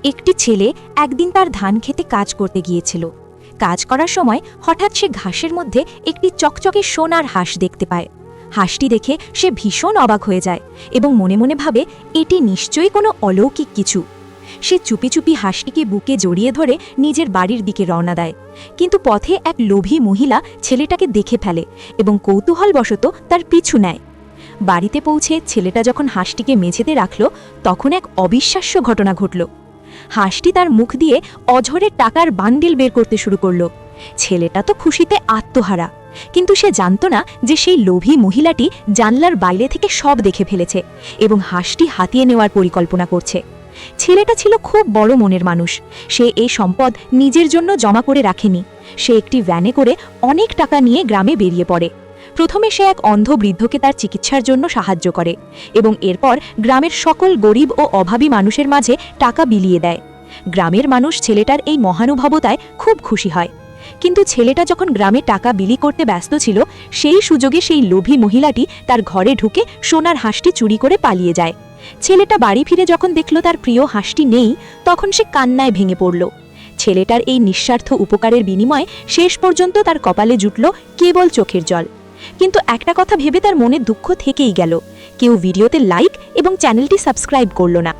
একটি ছেলে একদিন তার ধান খেতে কাজ করতে গিয়েছিল। কাজ করার সময় হঠাৎ সে ঘাসের মধ্যে একটি চকচকে সোনার হাঁস দেখতে পায়। হাঁসটি দেখে সে ভীষণ অবাক হয়ে যায় এবং মনে মনে ভাবে এটি নিশ্চয়ই কোনো অলৌকিক কিছু। সে চুপি চুপি হাঁসটিকে বুকে জড়িয়ে ধরে নিজের বাড়ির দিকে রওনা দেয়। কিন্তু পথে এক লোভী মহিলা ছেলেটাকে দেখে ফেলে এবং কৌতূহলবশত তার পিছু নেয়। বাড়িতে পৌঁছে ছেলেটা যখন হাঁসটিকে মেঝেতে রাখল, তখন এক অবিশ্বাস্য ঘটনা ঘটল। হাঁসটি তার মুখ দিয়ে অঝরে টাকার বান্ডিল বের করতে শুরু করল। ছেলেটা তো খুশিতে আত্মহারা, কিন্তু সে জানত না যে সেই লোভী মহিলাটি জানলার বাইরে থেকে সব দেখে ফেলেছে এবং হাঁসটি হাতিয়ে নেওয়ার পরিকল্পনা করছে। ছেলেটা ছিল খুব বড় মনের মানুষ। সে এই সম্পদ নিজের জন্য জমা করে রাখেনি। সে একটি ভ্যানে করে অনেক টাকা নিয়ে গ্রামে বেরিয়ে পড়ে। প্রথমে সে এক অন্ধ বৃদ্ধকে তার চিকিৎসার জন্য সাহায্য করে এবং এরপর গ্রামের সকল গরিব ও অভাবী মানুষের মাঝে টাকা বিলিয়ে দেয়। গ্রামের মানুষ ছেলেটার এই মহানুভবতায় খুব খুশি হয়। কিন্তু ছেলেটা যখন গ্রামে টাকা বিলি করতে ব্যস্ত ছিল, সেই সুযোগে সেই লোভী মহিলাটি তার ঘরে ঢুকে সোনার হাঁসটি চুরি করে পালিয়ে যায়। ছেলেটা বাড়ি ফিরে যখন দেখল তার প্রিয় হাঁসটি নেই, তখন সে কান্নায় ভেঙে পড়ল। ছেলেটার এই নিঃস্বার্থ উপকারের বিনিময়ে শেষ পর্যন্ত তার কপালে জুটল কেবল চোখের জল। কিন্তু একটা কথা ভেবে তার মনে দুঃখ থেকেই গেল, কেউ ভিডিওতে লাইক এবং চ্যানেলটি সাবস্ক্রাইব করল না।